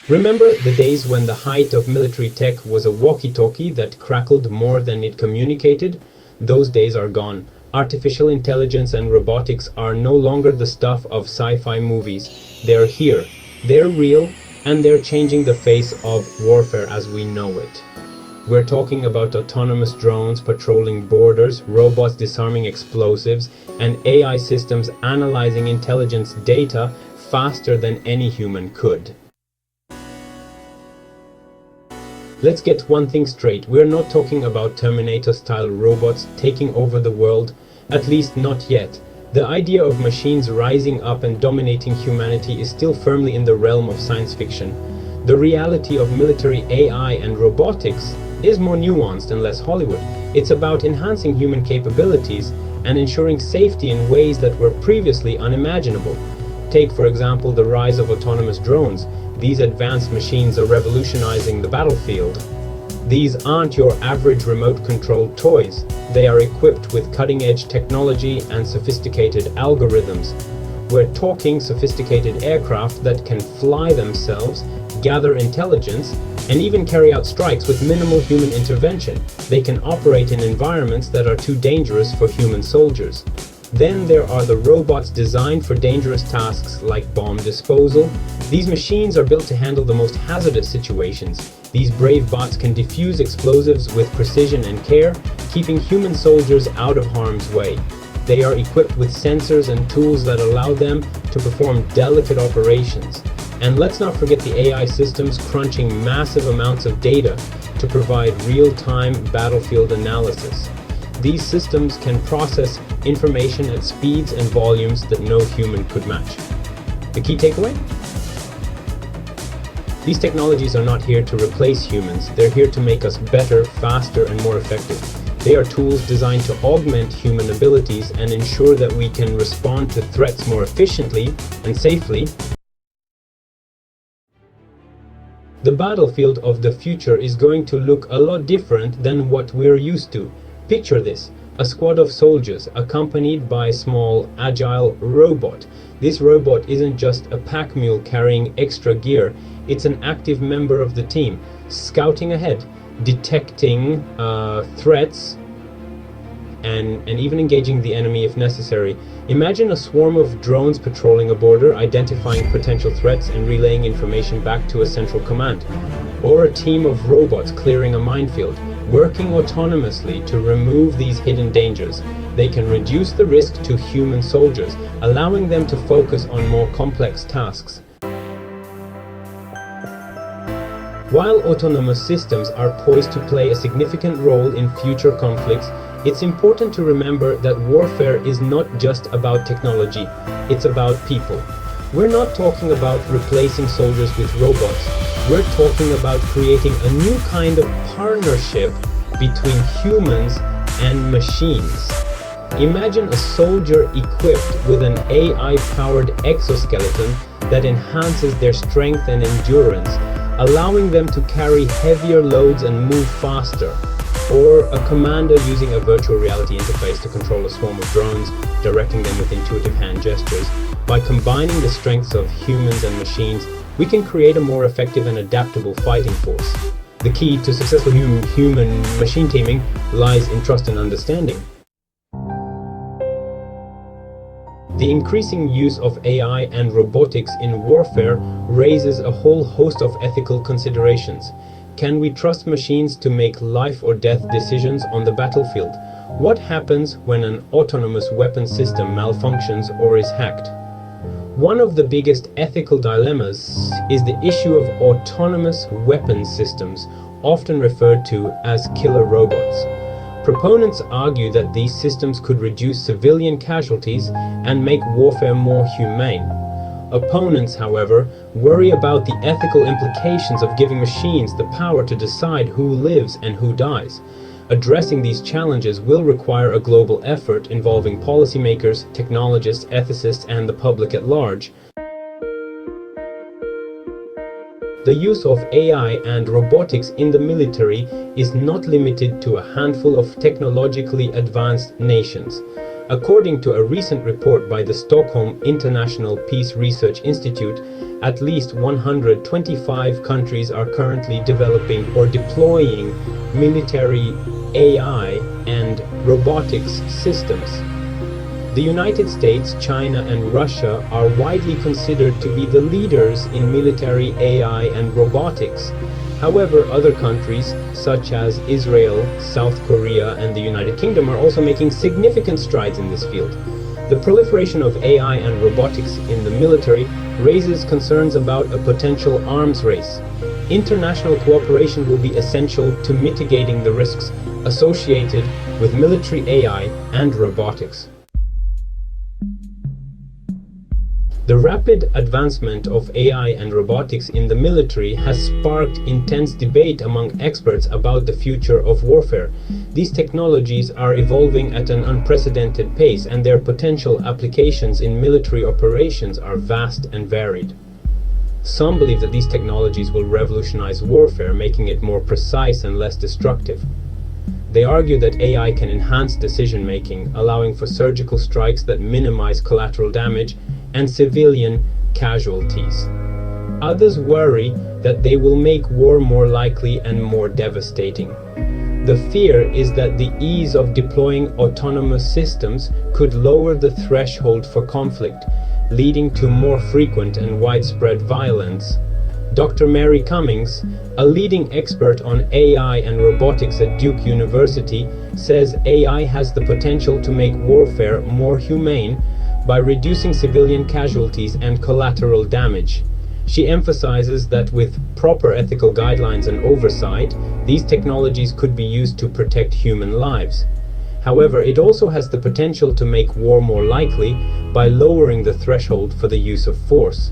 Remember the days when the height of military tech was a walkie-talkie that crackled more than it communicated? Those days are gone. Artificial intelligence and robotics are no longer the stuff of sci-fi movies. They're here, they're real, and they're changing the face of warfare as we know it. We're talking about autonomous drones patrolling borders, robots disarming explosives, and AI systems analyzing intelligence data faster than any human could. Let's get one thing straight, we're not talking about Terminator-style robots taking over the world, at least not yet. The idea of machines rising up and dominating humanity is still firmly in the realm of science fiction. The reality of military AI and robotics is more nuanced and less Hollywood. It's about enhancing human capabilities and ensuring safety in ways that were previously unimaginable. Take, for example, the rise of autonomous drones. These advanced machines are revolutionizing the battlefield. These aren't your average remote-controlled toys. They are equipped with cutting-edge technology and sophisticated algorithms. We're talking sophisticated aircraft that can fly themselves, gather intelligence, and even carry out strikes with minimal human intervention. They can operate in environments that are too dangerous for human soldiers. Then there are the robots designed for dangerous tasks like bomb disposal. These machines are built to handle the most hazardous situations. These brave bots can defuse explosives with precision and care, keeping human soldiers out of harm's way. They are equipped with sensors and tools that allow them to perform delicate operations. And let's not forget the AI systems crunching massive amounts of data to provide real-time battlefield analysis. These systems can process information at speeds and volumes that no human could match. The key takeaway? These technologies are not here to replace humans, they're here to make us better, faster, and more effective. They are tools designed to augment human abilities and ensure that we can respond to threats more efficiently and safely. The battlefield of the future is going to look a lot different than what we're used to. Picture this, a squad of soldiers accompanied by a small, agile robot. This robot isn't just a pack mule carrying extra gear, it's an active member of the team, scouting ahead, detecting threats, and even engaging the enemy if necessary. Imagine a swarm of drones patrolling a border, identifying potential threats and relaying information back to a central command. Or a team of robots clearing a minefield, working autonomously to remove these hidden dangers. They can reduce the risk to human soldiers, allowing them to focus on more complex tasks. While autonomous systems are poised to play a significant role in future conflicts, it's important to remember that warfare is not just about technology, it's about people. We're not talking about replacing soldiers with robots. We're talking about creating a new kind of partnership between humans and machines. Imagine a soldier equipped with an AI-powered exoskeleton that enhances their strength and endurance, allowing them to carry heavier loads and move faster. Or a commander using a virtual reality interface to control a swarm of drones, directing them with intuitive hand gestures. By combining the strengths of humans and machines, we can create a more effective and adaptable fighting force. The key to successful human-machine teaming lies in trust and understanding. The increasing use of AI and robotics in warfare raises a whole host of ethical considerations. Can we trust machines to make life or death decisions on the battlefield? What happens when an autonomous weapon system malfunctions or is hacked? One of the biggest ethical dilemmas is the issue of autonomous weapon systems, often referred to as killer robots. Proponents argue that these systems could reduce civilian casualties and make warfare more humane. Opponents, however, worry about the ethical implications of giving machines the power to decide who lives and who dies. Addressing these challenges will require a global effort involving policymakers, technologists, ethicists, and the public at large. The use of AI and robotics in the military is not limited to a handful of technologically advanced nations. According to a recent report by the Stockholm International Peace Research Institute, at least 125 countries are currently developing or deploying military AI and robotics systems. The United States, China, and Russia are widely considered to be the leaders in military AI and robotics. However, other countries, such as Israel, South Korea, and the United Kingdom, are also making significant strides in this field. The proliferation of AI and robotics in the military raises concerns about a potential arms race. International cooperation will be essential to mitigating the risks associated with military AI and robotics. The rapid advancement of AI and robotics in the military has sparked intense debate among experts about the future of warfare. These technologies are evolving at an unprecedented pace, and their potential applications in military operations are vast and varied. Some believe that these technologies will revolutionize warfare, making it more precise and less destructive. They argue that AI can enhance decision-making, allowing for surgical strikes that minimize collateral damage and civilian casualties. Others worry that they will make war more likely and more devastating. The fear is that the ease of deploying autonomous systems could lower the threshold for conflict, leading to more frequent and widespread violence. Dr. Mary Cummings, a leading expert on AI and robotics at Duke University, says AI has the potential to make warfare more humane by reducing civilian casualties and collateral damage. She emphasizes that with proper ethical guidelines and oversight, these technologies could be used to protect human lives. However, it also has the potential to make war more likely by lowering the threshold for the use of force.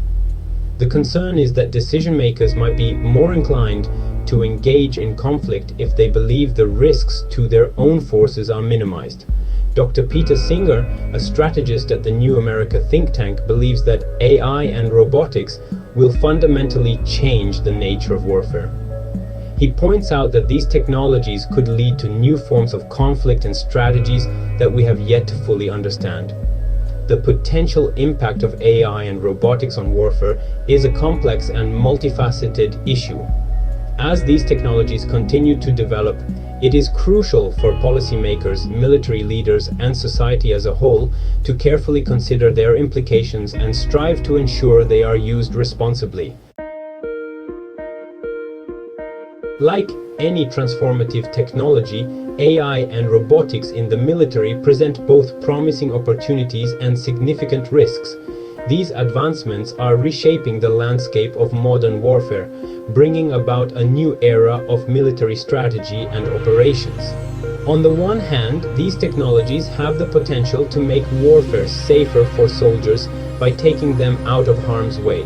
The concern is that decision makers might be more inclined to engage in conflict if they believe the risks to their own forces are minimized. Dr. Peter Singer, a strategist at the New America think tank, believes that AI and robotics will fundamentally change the nature of warfare. He points out that these technologies could lead to new forms of conflict and strategies that we have yet to fully understand. The potential impact of AI and robotics on warfare is a complex and multifaceted issue. As these technologies continue to develop, it is crucial for policymakers, military leaders, and society as a whole to carefully consider their implications and strive to ensure they are used responsibly. Like any transformative technology, AI and robotics in the military present both promising opportunities and significant risks. These advancements are reshaping the landscape of modern warfare, bringing about a new era of military strategy and operations. On the one hand, these technologies have the potential to make warfare safer for soldiers by taking them out of harm's way.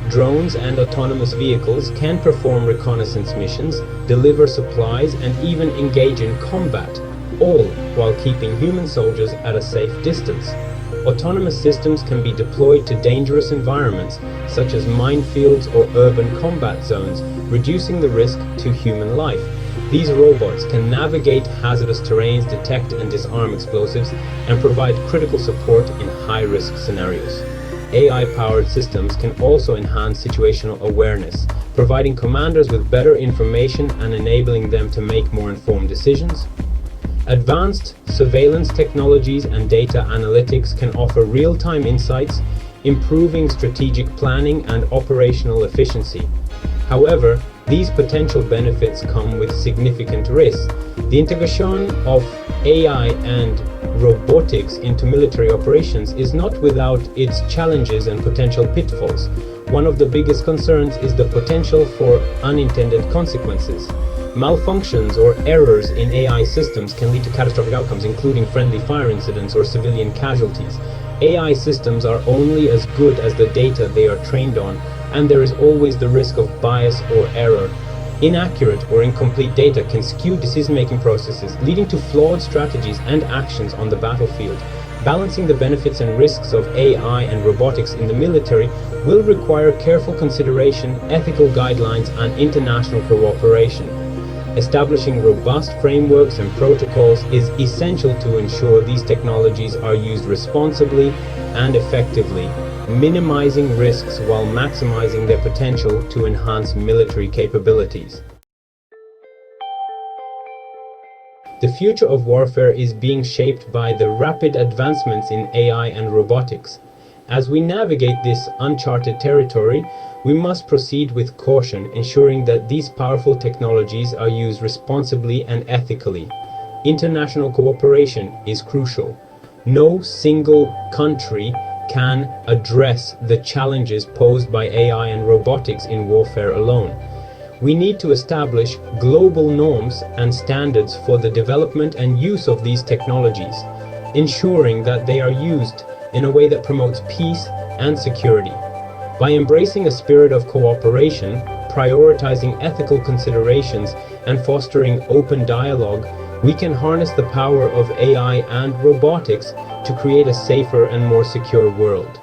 Drones and autonomous vehicles can perform reconnaissance missions, deliver supplies, and even engage in combat, all while keeping human soldiers at a safe distance. Autonomous systems can be deployed to dangerous environments, such as minefields or urban combat zones, reducing the risk to human life. These robots can navigate hazardous terrains, detect and disarm explosives, and provide critical support in high-risk scenarios. AI-powered systems can also enhance situational awareness, providing commanders with better information and enabling them to make more informed decisions. Advanced surveillance technologies and data analytics can offer real-time insights, improving strategic planning and operational efficiency. However, these potential benefits come with significant risks. The integration of AI and robotics into military operations is not without its challenges and potential pitfalls. One of the biggest concerns is the potential for unintended consequences. Malfunctions or errors in AI systems can lead to catastrophic outcomes, including friendly fire incidents or civilian casualties. AI systems are only as good as the data they are trained on, and there is always the risk of bias or error. Inaccurate or incomplete data can skew decision-making processes, leading to flawed strategies and actions on the battlefield. Balancing the benefits and risks of AI and robotics in the military will require careful consideration, ethical guidelines, and international cooperation. Establishing robust frameworks and protocols is essential to ensure these technologies are used responsibly and effectively, minimizing risks while maximizing their potential to enhance military capabilities. The future of warfare is being shaped by the rapid advancements in AI and robotics. As we navigate this uncharted territory, we must proceed with caution, ensuring that these powerful technologies are used responsibly and ethically. International cooperation is crucial. No single country can address the challenges posed by AI and robotics in warfare alone. We need to establish global norms and standards for the development and use of these technologies, ensuring that they are used in a way that promotes peace and security. By embracing a spirit of cooperation, prioritizing ethical considerations, and fostering open dialogue, we can harness the power of AI and robotics to create a safer and more secure world.